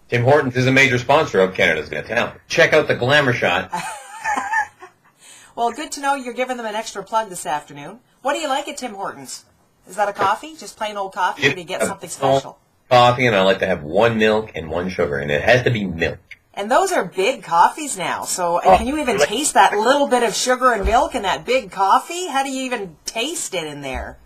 Tim Hortons is a major sponsor of Canada's Got Talent. Check out the glamour shot. Well, good to know you're giving them an extra plug this afternoon. What do you like at Tim Hortons? Is that a coffee? Just plain old coffee, or do you get something special? Coffee, and I like to have 1 milk and 1 sugar, and it has to be milk. And those are big coffees now, so can you even taste that little bit of sugar and milk in that big coffee? How do you even taste it in there?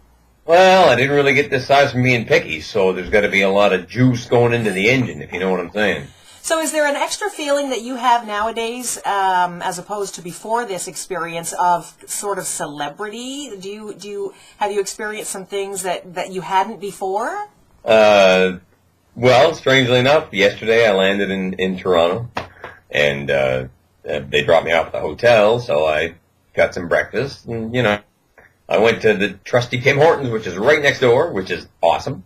Well, I didn't really get this size from being picky, so there's got to be a lot of juice going into the engine, if you know what I'm saying. So is there an extra feeling that you have nowadays, as opposed to before this experience, of sort of celebrity? Have you experienced some things that you hadn't before? Well, strangely enough, yesterday I landed in Toronto, and they dropped me off at the hotel, so I got some breakfast, and, you know, I went to the trusty Tim Hortons, which is right next door, which is awesome,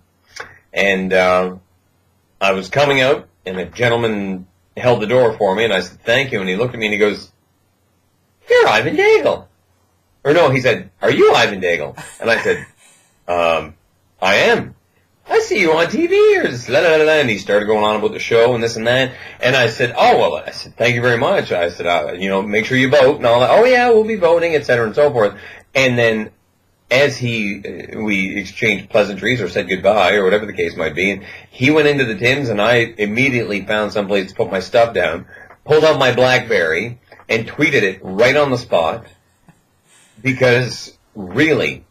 and I was coming out, and a gentleman held the door for me, and I said, thank you, and he looked at me and he goes, you're Ivan Daigle. Or no, he said, are you Ivan Daigle? And I said, I am. I see you on TV, or this, la, la, la, and he started going on about the show and this and that, and I said, oh, well, I said, thank you very much. I said, you know, make sure you vote and all that. Oh, yeah, we'll be voting, et cetera, and so forth. And then as we exchanged pleasantries or said goodbye or whatever the case might be, and he went into the Tims, and I immediately found someplace to put my stuff down, pulled out my BlackBerry, and tweeted it right on the spot, because really,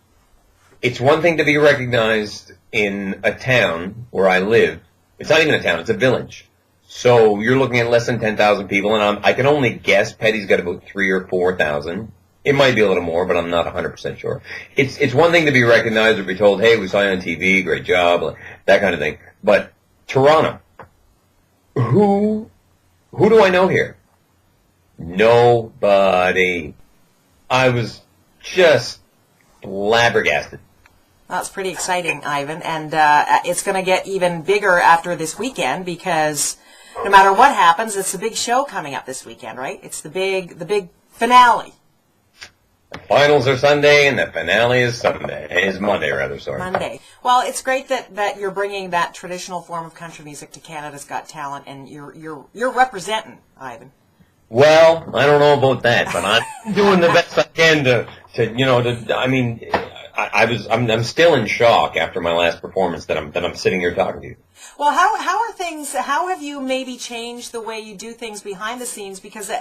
it's one thing to be recognized in a town where I live. It's not even a town, it's a village. So you're looking at less than 10,000 people, and I can only guess Petty's got about 3,000 or 4,000. It might be a little more, but I'm not 100% sure. It's one thing to be recognized or be told, hey, we saw you on TV, great job, that kind of thing. But Toronto, who do I know here? Nobody. I was just flabbergasted. That's pretty exciting, Ivan, and it's going to get even bigger after this weekend, because no matter what happens, it's a big show coming up this weekend, right? It's the big finale. The finals are Sunday, and the finale is Sunday. Is Monday, rather, sorry. Monday. Well, it's great that you're bringing that traditional form of country music to Canada's Got Talent, and you're representing, Ivan. Well, I don't know about that, but I'm doing the best I can I'm still in shock after my last performance that I'm sitting here talking to you. Well, how are things? How have you maybe changed the way you do things behind the scenes? Because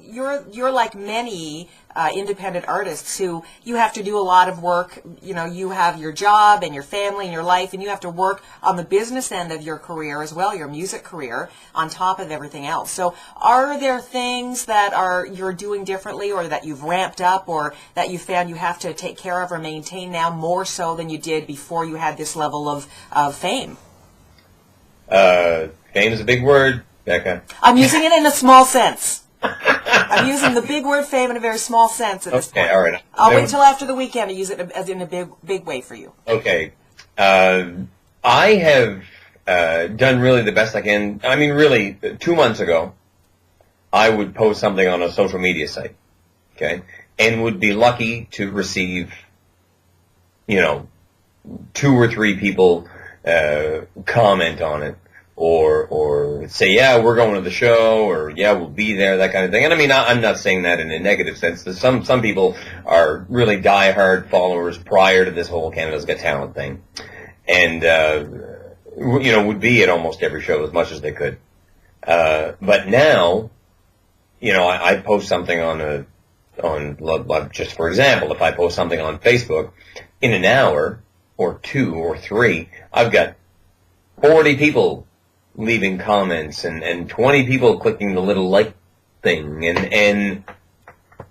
you're like many independent artists who you have to do a lot of work. You know, you have your job and your family and your life, and you have to work on the business end of your career as well, your music career, on top of everything else. So, are there things that you're doing differently, or that you've ramped up, or that you found you have to take care of or maintain now more so than you did before you had this level of fame? Fame is a big word, Becca. I'm using it in a small sense. I'm using the big word fame in a very small sense at this point. Okay, all right. I'll wait till after the weekend to use it as in a big way for you. Okay. I have done really the best I can. I mean, really, 2 months ago, I would post something on a social media site, okay, and would be lucky to receive, 2 or 3 people comment on it, or say, yeah, we're going to the show, or yeah, we'll be there, that kind of thing. And I mean, I'm not saying that in a negative sense. Some people are really diehard followers prior to this whole Canada's Got Talent thing, and would be at almost every show as much as they could. But now, I post something on just for example, if I post something on Facebook, in an hour or 2 or 3, I've got 40 people leaving comments and 20 people clicking the little like thing, and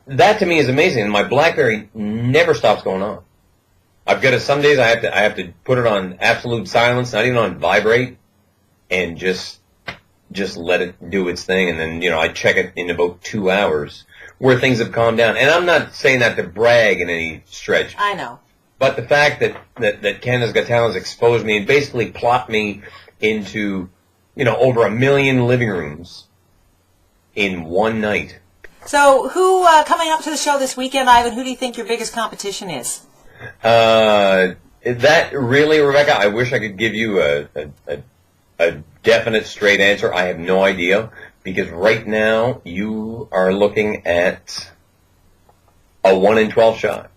that to me is amazing. And my BlackBerry never stops going on. I've got some days I have to put it on absolute silence, not even on vibrate, and just let it do its thing, and then I check it in about 2 hours where things have calmed down. And I'm not saying that to brag in any stretch. I know. But the fact that Canada's Got Talent has exposed me and basically plopped me into, over 1 million living rooms in one night. So who, coming up to the show this weekend, Ivan, who do you think your biggest competition is? That really, Rebecca, I wish I could give you a a definite straight answer. I have no idea, because right now you are looking at a 1 in 12 shot.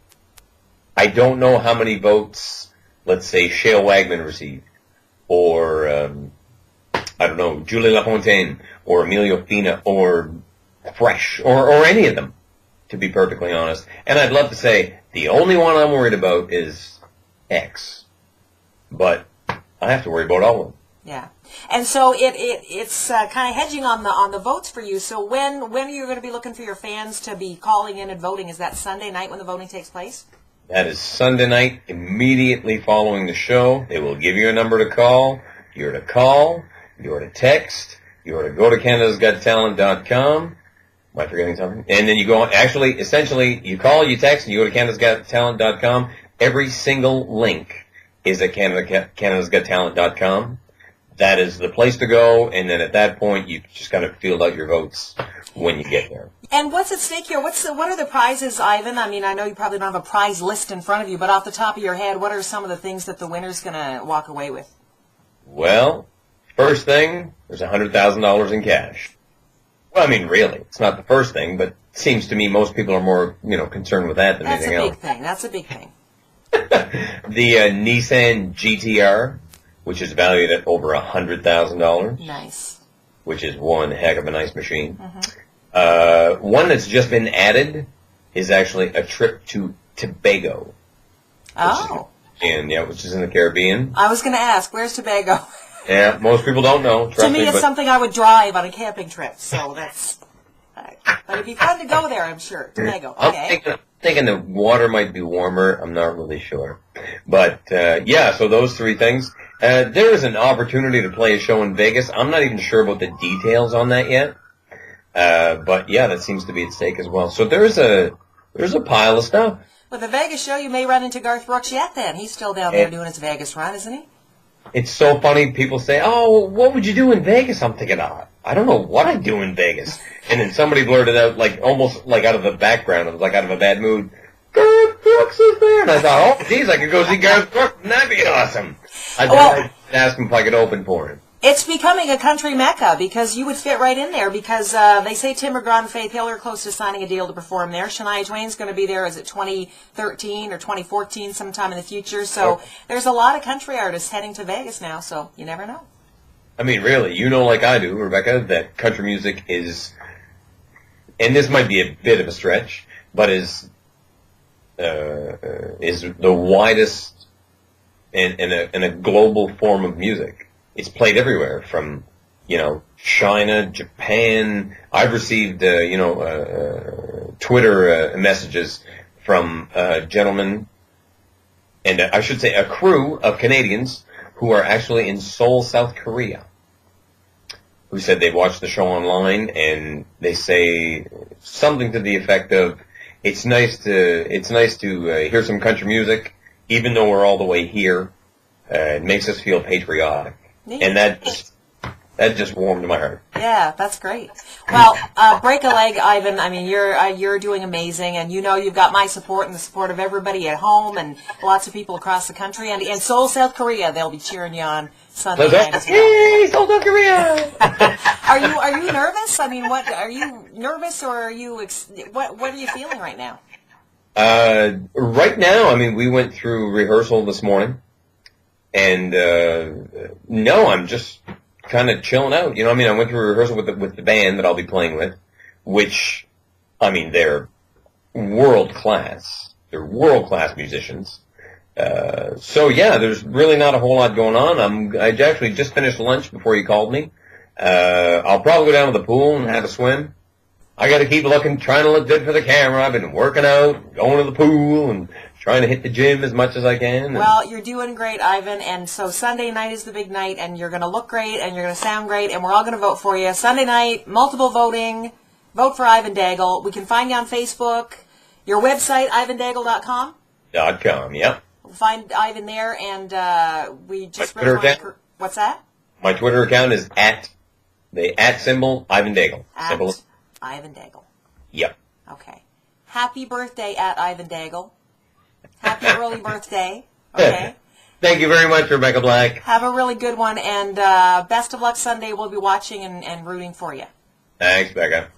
I don't know how many votes, let's say, Shale Wagman received, or I don't know, Julie LaFontaine, or Emilio Fina, or Fresh, or any of them, to be perfectly honest. And I'd love to say the only one I'm worried about is X, but I have to worry about all of them. Yeah, and so it's kind of hedging on the votes for you. So when are you going to be looking for your fans to be calling in and voting? Is that Sunday night when the voting takes place? That is Sunday night, immediately following the show. They will give you a number to call. You're to call. You're to text. You're to go to CanadasGotTalent.com. Am I forgetting something? And then you go on. Actually, essentially, you call, you text, and you go to CanadasGotTalent.com. Every single link is at CanadasGotTalent.com. That is the place to go, and then at that point, you just got to field out your votes when you get there. And what's at stake here? What are the prizes, Ivan? I mean, I know you probably don't have a prize list in front of you, but off the top of your head, what are some of the things that the winner's going to walk away with? Well, first thing, there's $100,000 in cash. Well, I mean, really, it's not the first thing, but it seems to me most people are more, concerned with that than anything else. That's a big thing. The Nissan GTR, which is valued at over $100,000. Nice. Which is one heck of a nice machine. Mm-hmm. One that's just been added is actually a trip to Tobago. Oh. Which is in the Caribbean. I was going to ask, where's Tobago? Yeah, most people don't know. To me, it's something I would drive on a camping trip, so that's... But it'd be fun to go there, I'm sure. Tobago, okay. I'm thinking the water might be warmer. I'm not really sure. But, so those three things. There is an opportunity to play a show in Vegas. I'm not even sure about the details on that yet. But, yeah, that seems to be at stake as well. So there's a pile of stuff. With the Vegas show, you may run into Garth Brooks yet then. He's still down there doing his Vegas run, isn't he? It's so funny. People say, oh, what would you do in Vegas? I'm thinking, I don't know what I'd do in Vegas. And then somebody blurted out, almost out of the background. It was out of a bad mood. Garth Brooks is there. And I thought, oh, geez, I could go see Garth Brooks. Wouldn't that be awesome? I'd ask him if I could open for him. It's becoming a country mecca because you would fit right in there because they say Tim McGraw and Faith Hill are close to signing a deal to perform there. Shania Twain's going to be there, is it 2013 or 2014 sometime in the future? So there's a lot of country artists heading to Vegas now, so you never know. I mean, really, like I do, Rebecca, that country music is, and this might be a bit of a stretch, but is the widest in a global form of music. It's played everywhere from, China, Japan. I've received, Twitter messages from gentlemen, and I should say a crew of Canadians who are actually in Seoul, South Korea, who said they watched the show online, and they say something to the effect of, it's nice to hear some country music, even though we're all the way here. It makes us feel patriotic. Neat. And that just warmed my heart. Yeah, that's great. Well, break a leg, Ivan. I mean, you're doing amazing, and you've got my support and the support of everybody at home and lots of people across the country. And in Seoul, South Korea, they'll be cheering you on Sunday night as well. Yay, Seoul, South Korea! Are you nervous? I mean, what are you nervous, or are you? What are you feeling right now? Right now, I mean, we went through rehearsal this morning. And, no, I'm just kind of chilling out. I went through a rehearsal with the band that I'll be playing with, which, they're world class. They're world class musicians. So yeah, there's really not a whole lot going on. I actually just finished lunch before you called me. I'll probably go down to the pool and have a swim. I gotta keep trying to look good for the camera. I've been working out, going to the pool, and trying to hit the gym as much as I can. Well, you're doing great, Ivan, and so Sunday night is the big night, and you're going to look great, and you're going to sound great, and we're all going to vote for you. Sunday night, multiple voting, vote for Ivan Daigle. We can find you on Facebook, your website, ivandaigle.com. .com, yep. We'll find Ivan there, and we just... My Twitter account? What's that? My Twitter account is the symbol, Ivan Daigle. Ivan Daigle. Yep. Okay. Happy birthday at Ivan Daigle. Happy early birthday. Okay. Thank you very much, Rebecca Black. Have a really good one, and best of luck Sunday. We'll be watching and rooting for you. Thanks, Becca.